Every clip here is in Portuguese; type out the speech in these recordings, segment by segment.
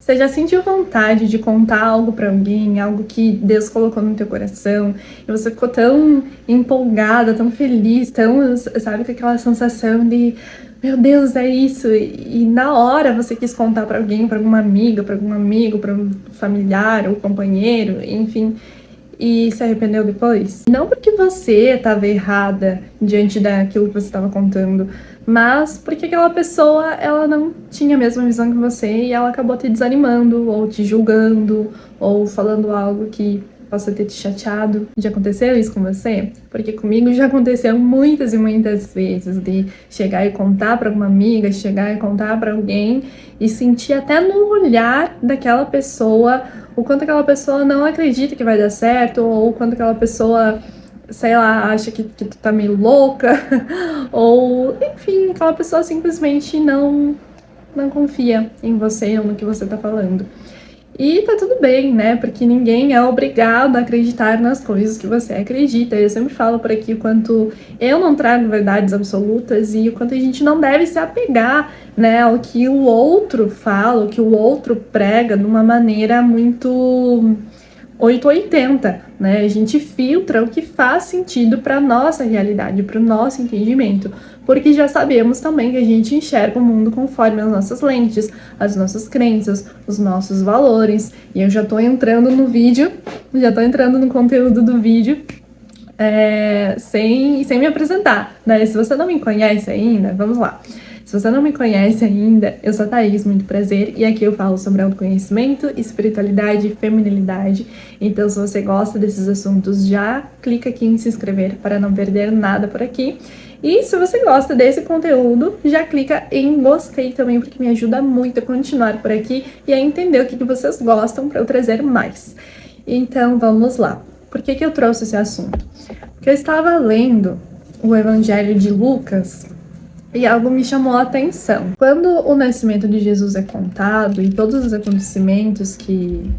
Você já sentiu vontade de contar algo pra alguém, algo que Deus colocou no teu coração, e você ficou tão empolgada, tão feliz, tão, sabe, com aquela sensação de, meu Deus, é isso, e na hora você quis contar pra alguém, pra alguma amiga, pra algum amigo, pra um familiar ou companheiro, enfim, e se arrependeu depois? Não porque você estava errada diante daquilo que você estava contando, mas porque aquela pessoa, ela não tinha a mesma visão que você e ela acabou te desanimando, ou te julgando, ou falando algo que possa ter te chateado. Já aconteceu isso com você? Porque comigo já aconteceu muitas e muitas vezes de chegar e contar para uma amiga, chegar e contar para alguém e sentir até no olhar daquela pessoa o quanto aquela pessoa não acredita que vai dar certo, ou o quanto aquela pessoa, sei lá, acha que tu tá meio louca, ou, enfim, aquela pessoa simplesmente não confia em você ou no que você tá falando. E tá tudo bem, né? Porque ninguém é obrigado a acreditar nas coisas que você acredita. Eu sempre falo por aqui o quanto eu não trago verdades absolutas e o quanto a gente não deve se apegar, né, ao que o outro fala, o que o outro prega de uma maneira muito 880, né? A gente filtra o que faz sentido para nossa realidade, para o nosso entendimento, porque já sabemos também que a gente enxerga o mundo conforme as nossas lentes, as nossas crenças, os nossos valores. E eu já tô entrando no vídeo, já tô entrando no conteúdo do vídeo, sem me apresentar, né? Se você não me conhece ainda, vamos lá. Se você não me conhece ainda, eu sou a Thaís, muito prazer, e aqui eu falo sobre autoconhecimento, espiritualidade e feminilidade. Então, se você gosta desses assuntos, já clica aqui em se inscrever para não perder nada por aqui. E se você gosta desse conteúdo, já clica em gostei também, porque me ajuda muito a continuar por aqui e a entender o que vocês gostam para eu trazer mais. Então, vamos lá. Por que eu trouxe esse assunto? Porque eu estava lendo o Evangelho de Lucas e algo me chamou a atenção. Quando o nascimento de Jesus é contado e todos os acontecimentos que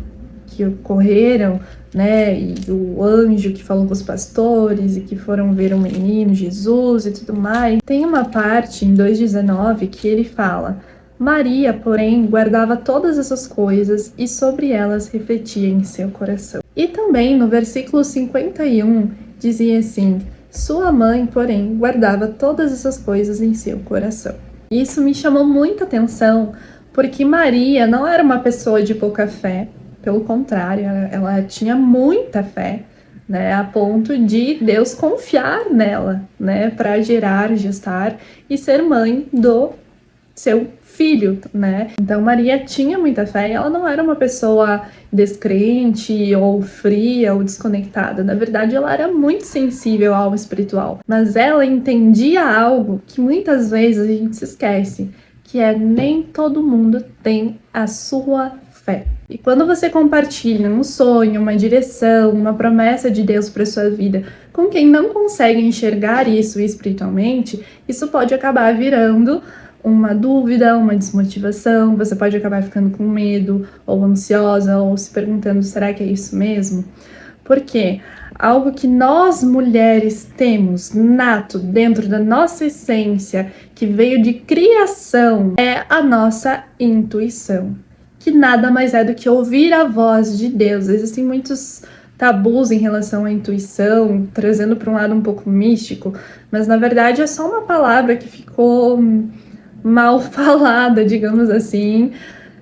ocorreram, né, e o anjo que falou com os pastores e que foram ver o menino Jesus e tudo mais, tem uma parte em 2,19 que ele fala: Maria, porém, guardava todas essas coisas e sobre elas refletia em seu coração. E também no versículo 51 dizia assim: sua mãe, porém, guardava todas essas coisas em seu coração. Isso me chamou muita atenção, porque Maria não era uma pessoa de pouca fé, pelo contrário, ela tinha muita fé, né, a ponto de Deus confiar nela, né, para gerar, gestar e ser mãe do seu filho, né? Então Maria tinha muita fé e ela não era uma pessoa descrente ou fria ou desconectada. Na verdade, ela era muito sensível ao espiritual, mas ela entendia algo que muitas vezes a gente se esquece, que é nem todo mundo tem a sua fé. E quando você compartilha um sonho, uma direção, uma promessa de Deus para sua vida com quem não consegue enxergar isso espiritualmente, isso pode acabar virando uma dúvida, uma desmotivação, você pode acabar ficando com medo, ou ansiosa, ou se perguntando, será que é isso mesmo? Porque algo que nós mulheres temos nato dentro da nossa essência, que veio de criação, é a nossa intuição, que nada mais é do que ouvir a voz de Deus. Existem muitos tabus em relação à intuição, trazendo para um lado um pouco místico, mas na verdade é só uma palavra que ficou mal falada, digamos assim,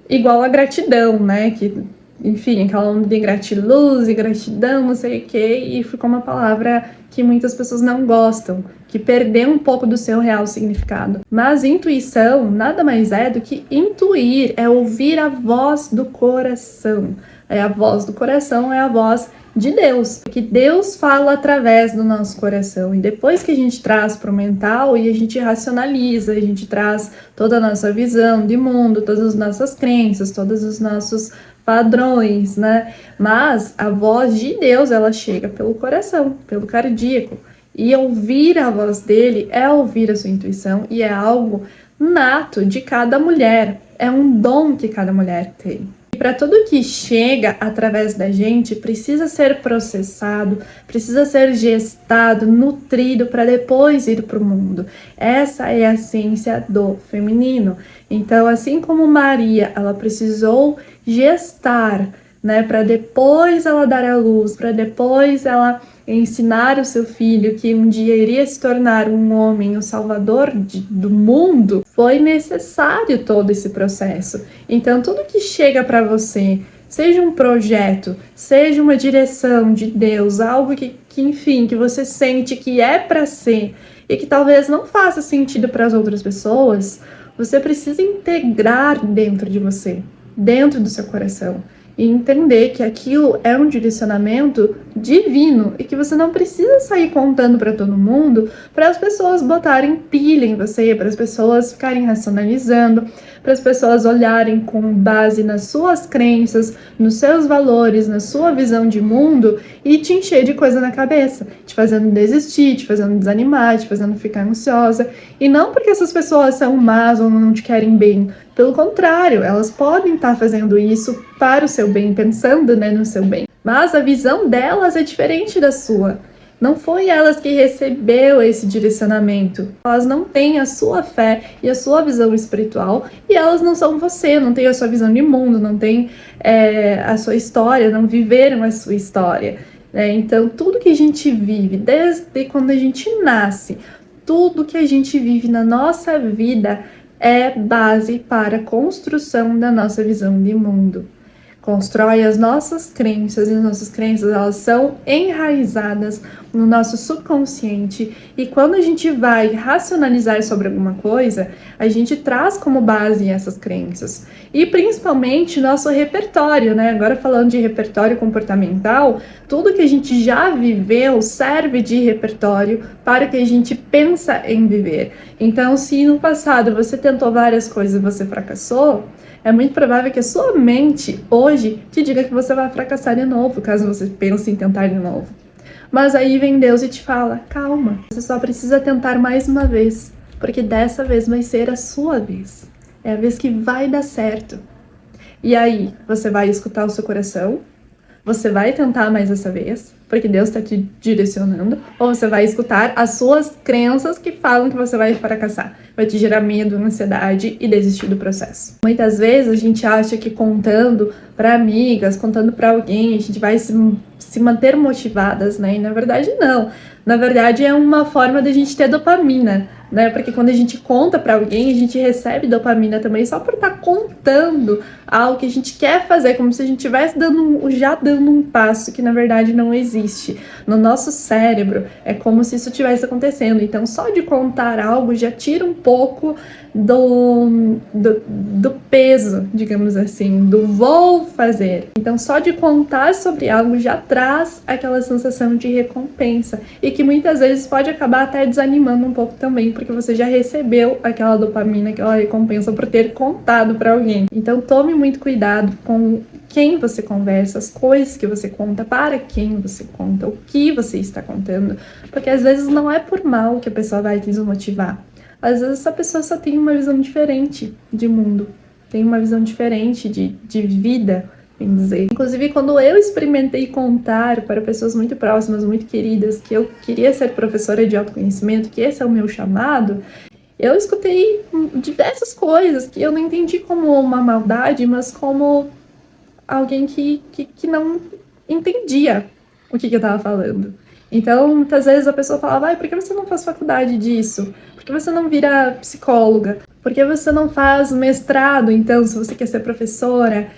igual a gratidão, né? Que, enfim, aquela onda de gratiluz e gratidão, não sei o que, e ficou uma palavra que muitas pessoas não gostam, que perdeu um pouco do seu real significado. Mas intuição nada mais é do que intuir, é ouvir a voz do coração. A voz do coração é a voz de Deus, que Deus fala através do nosso coração, e depois que a gente traz para o mental e a gente racionaliza, a gente traz toda a nossa visão de mundo, todas as nossas crenças, todos os nossos padrões, né? Mas a voz de Deus, ela chega pelo coração, pelo cardíaco, e ouvir a voz dele é ouvir a sua intuição, e é algo nato de cada mulher, é um dom que cada mulher tem. Para tudo que chega através da gente, precisa ser processado, precisa ser gestado, nutrido para depois ir para o mundo. Essa é a essência do feminino. Então, assim como Maria, ela precisou gestar, né, para depois ela dar à luz, para depois ela ensinar o seu filho que um dia iria se tornar um homem, o salvador do mundo, foi necessário todo esse processo. Então, tudo que chega para você, seja um projeto, seja uma direção de Deus, algo que enfim, que você sente que é para ser e que talvez não faça sentido para as outras pessoas, você precisa integrar dentro de você, dentro do seu coração. E entender que aquilo é um direcionamento divino e que você não precisa sair contando para todo mundo para as pessoas botarem pilha em você, para as pessoas ficarem racionalizando, para as pessoas olharem com base nas suas crenças, nos seus valores, na sua visão de mundo e te encher de coisa na cabeça, te fazendo desistir, te fazendo desanimar, te fazendo ficar ansiosa. E não porque essas pessoas são más ou não te querem bem. Pelo contrário, elas podem estar fazendo isso para o seu bem, pensando, né, no seu bem. Mas a visão delas é diferente da sua. Não foi elas que recebeu esse direcionamento. Elas não têm a sua fé e a sua visão espiritual e elas não são você, não têm a sua visão de mundo, não têm a sua história, não viveram a sua história. Né? Então, tudo que a gente vive, desde quando a gente nasce, tudo que a gente vive na nossa vida é base para a construção da nossa visão de mundo. Constrói as nossas crenças, e as nossas crenças elas são enraizadas no nosso subconsciente, e quando a gente vai racionalizar sobre alguma coisa, a gente traz como base essas crenças, e principalmente nosso repertório, né? Agora falando de repertório comportamental, tudo que a gente já viveu serve de repertório para o que a gente pensa em viver. Então, se no passado você tentou várias coisas e você fracassou, é muito provável que a sua mente hoje te diga que você vai fracassar de novo, caso você pense em tentar de novo. Mas aí vem Deus e te fala, calma, você só precisa tentar mais uma vez, porque dessa vez vai ser a sua vez. É a vez que vai dar certo. E aí, você vai escutar o seu coração, você vai tentar mais essa vez, porque Deus está te direcionando, ou você vai escutar as suas crenças que falam que você vai fracassar, vai te gerar medo, ansiedade e desistir do processo. Muitas vezes a gente acha que contando para amigas, contando para alguém, a gente vai se manter motivadas, né? E na verdade não. Na verdade é uma forma de a gente ter dopamina, né? Porque quando a gente conta para alguém, a gente recebe dopamina também só por estar contando algo que a gente quer fazer, como se a gente estivesse já dando um passo que na verdade não existe. No nosso cérebro é como se isso estivesse acontecendo. Então só de contar algo já tira um pouco do peso, digamos assim, do vou fazer. Então só de contar sobre algo já traz aquela sensação de recompensa e que muitas vezes pode acabar até desanimando um pouco também, porque você já recebeu aquela dopamina, aquela recompensa por ter contado para alguém. Então tome muito cuidado com quem você conversa, as coisas que você conta, para quem você conta, o que você está contando, porque às vezes não é por mal que a pessoa vai te desmotivar. Às vezes essa pessoa só tem uma visão diferente de mundo, tem uma visão diferente de vida, bem dizer. Inclusive, quando eu experimentei contar para pessoas muito próximas, muito queridas, que eu queria ser professora de autoconhecimento, que esse é o meu chamado, eu escutei diversas coisas que eu não entendi como uma maldade, mas como alguém que não entendia o que eu estava falando. Então, muitas vezes a pessoa falava, por que você não faz faculdade disso? Por que você não vira psicóloga? Por que você não faz mestrado, então, se você quer ser professora?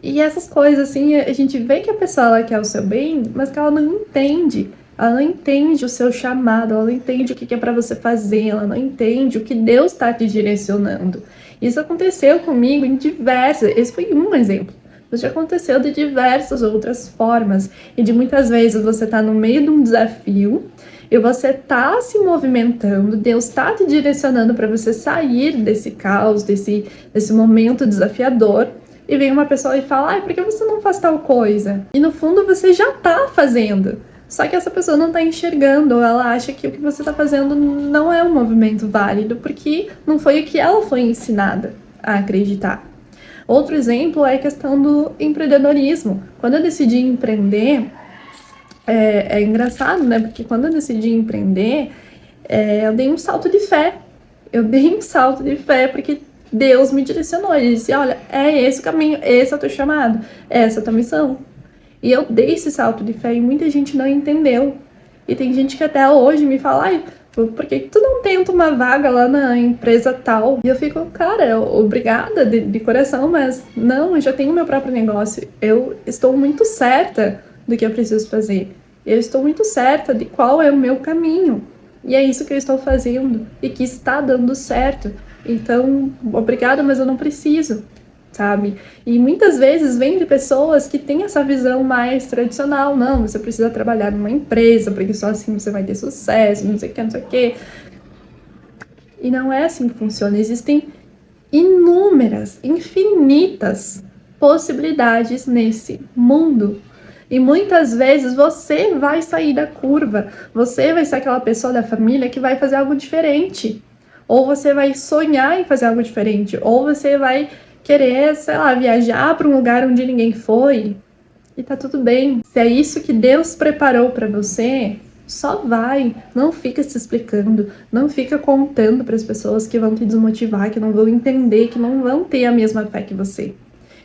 E essas coisas, assim, a gente vê que a pessoa ela quer o seu bem, mas que ela não entende. Ela não entende o seu chamado, ela não entende o que é para você fazer, ela não entende o que Deus está te direcionando. Isso aconteceu comigo em esse foi um exemplo. Isso já aconteceu de diversas outras formas, e de muitas vezes você tá no meio de um desafio, e você tá se movimentando, Deus tá te direcionando para você sair desse caos, desse momento desafiador, e vem uma pessoa e fala, por que você não faz tal coisa? E no fundo você já tá fazendo, só que essa pessoa não tá enxergando, ou ela acha que o que você tá fazendo não é um movimento válido, porque não foi o que ela foi ensinada a acreditar. Outro exemplo é a questão do empreendedorismo. Quando eu decidi empreender, é engraçado, né? Porque quando eu decidi empreender, eu dei um salto de fé. Eu dei um salto de fé porque Deus me direcionou. Ele disse, olha, é esse o caminho, esse é o teu chamado, essa é a tua missão. E eu dei esse salto de fé e muita gente não entendeu. E tem gente que até hoje me fala, ai, por que tu não tenta uma vaga lá na empresa tal? E eu fico, cara, obrigada de coração, mas não, eu já tenho meu próprio negócio. Eu estou muito certa do que eu preciso fazer. Eu estou muito certa de qual é o meu caminho. E é isso que eu estou fazendo e que está dando certo. Então, obrigada, mas eu não preciso, sabe? E muitas vezes vem de pessoas que têm essa visão mais tradicional. Não, você precisa trabalhar numa empresa, porque só assim você vai ter sucesso, não sei o que, não sei o que. E não é assim que funciona. Existem inúmeras, infinitas possibilidades nesse mundo. E muitas vezes você vai sair da curva, você vai ser aquela pessoa da família que vai fazer algo diferente. Ou você vai sonhar em fazer algo diferente, ou você vai querer, sei lá, viajar para um lugar onde ninguém foi. E tá tudo bem. Se é isso que Deus preparou para você, só vai. Não fica se explicando, não fica contando para as pessoas que vão te desmotivar, que não vão entender, que não vão ter a mesma fé que você.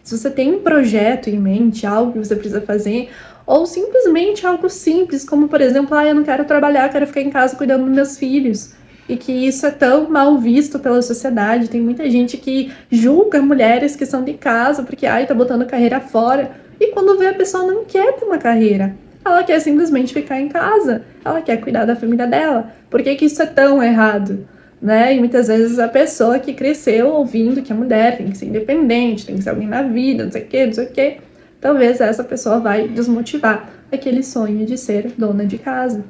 Se você tem um projeto em mente, algo que você precisa fazer, ou simplesmente algo simples, como por exemplo, eu não quero trabalhar, quero ficar em casa cuidando dos meus filhos. E que isso é tão mal visto pela sociedade. Tem muita gente que julga mulheres que são de casa porque, tá botando carreira fora. E quando vê, a pessoa não quer ter uma carreira. Ela quer simplesmente ficar em casa. Ela quer cuidar da família dela. Por que isso é tão errado? Né? E muitas vezes a pessoa que cresceu ouvindo que a mulher tem que ser independente, tem que ser alguém na vida, não sei o que, talvez essa pessoa vai desmotivar aquele sonho de ser dona de casa.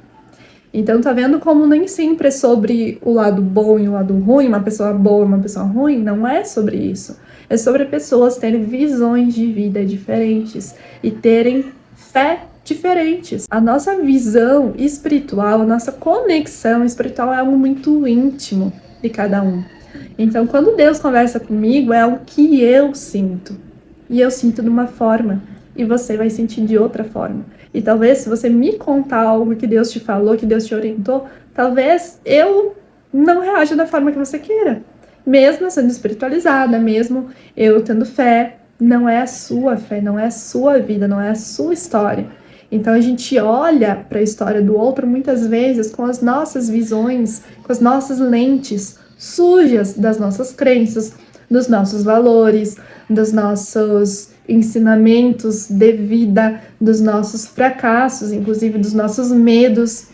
Então tá vendo como nem sempre é sobre o lado bom e o lado ruim, uma pessoa boa e uma pessoa ruim? Não é sobre isso. É sobre pessoas terem visões de vida diferentes e terem fé diferentes. A nossa visão espiritual, a nossa conexão espiritual é algo muito íntimo de cada um. Então, quando Deus conversa comigo, é o que eu sinto. E eu sinto de uma forma, e você vai sentir de outra forma. E talvez, se você me contar algo que Deus te falou, que Deus te orientou, talvez eu não reaja da forma que você queira. Mesmo sendo espiritualizada, mesmo eu tendo fé, não é a sua fé, não é a sua vida, não é a sua história. Então a gente olha para a história do outro muitas vezes com as nossas visões, com as nossas lentes sujas das nossas crenças, dos nossos valores, dos nossos ensinamentos de vida, dos nossos fracassos, inclusive dos nossos medos.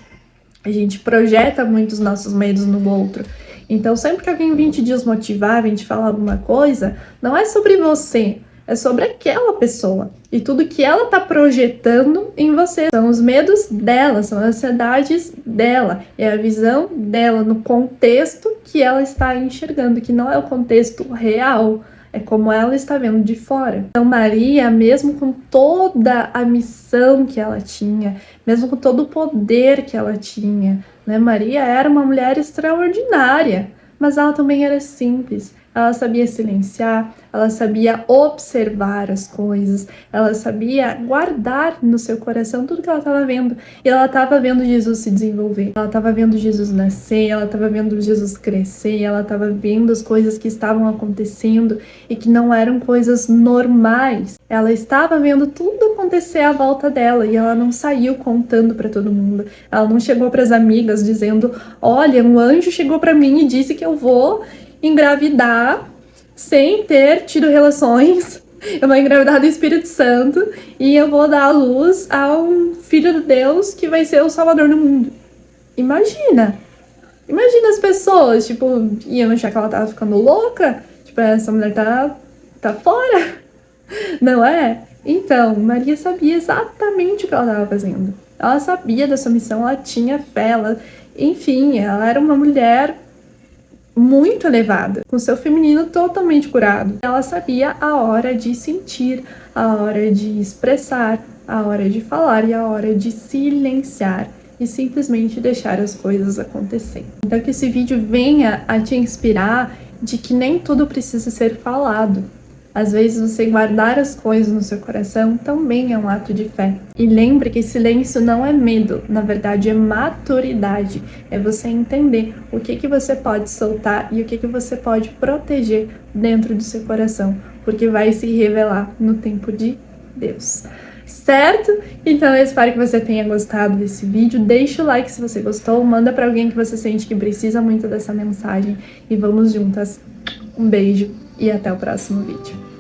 A gente projeta muito os nossos medos no outro. Então, sempre que alguém vem te desmotivar, vem te falar alguma coisa, não é sobre você, é sobre aquela pessoa. E tudo que ela tá projetando em você. São os medos dela, são as ansiedades dela. É a visão dela no contexto que ela está enxergando, que não é o contexto real. É como ela está vendo de fora. Então Maria, mesmo com toda a missão que ela tinha, mesmo com todo o poder que ela tinha, né? Maria era uma mulher extraordinária, mas ela também era simples. Ela sabia silenciar, ela sabia observar as coisas, ela sabia guardar no seu coração tudo que ela estava vendo. E ela estava vendo Jesus se desenvolver, ela estava vendo Jesus nascer, ela estava vendo Jesus crescer, ela estava vendo as coisas que estavam acontecendo e que não eram coisas normais. Ela estava vendo tudo acontecer à volta dela e ela não saiu contando para todo mundo. Ela não chegou para as amigas dizendo: olha, um anjo chegou para mim e disse que eu vou engravidar sem ter tido relações, eu vou engravidar do Espírito Santo e eu vou dar à luz a um filho de Deus que vai ser o Salvador do mundo. Imagina as pessoas, tipo, iam achar que ela tava ficando louca, tipo, essa mulher tá fora, não é? Então, Maria sabia exatamente o que ela estava fazendo, ela sabia da sua missão, ela tinha fé, enfim, ela era uma mulher muito elevada, com seu feminino totalmente curado. Ela sabia a hora de sentir, a hora de expressar, a hora de falar e a hora de silenciar e simplesmente deixar as coisas acontecer. Então que esse vídeo venha a te inspirar de que nem tudo precisa ser falado. Às vezes você guardar as coisas no seu coração também é um ato de fé. E lembre que silêncio não é medo, na verdade é maturidade. É você entender o que você pode soltar e o que você pode proteger dentro do seu coração, porque vai se revelar no tempo de Deus. Certo? Então eu espero que você tenha gostado desse vídeo. Deixa o like se você gostou, manda para alguém que você sente que precisa muito dessa mensagem e vamos juntas. Um beijo e até o próximo vídeo.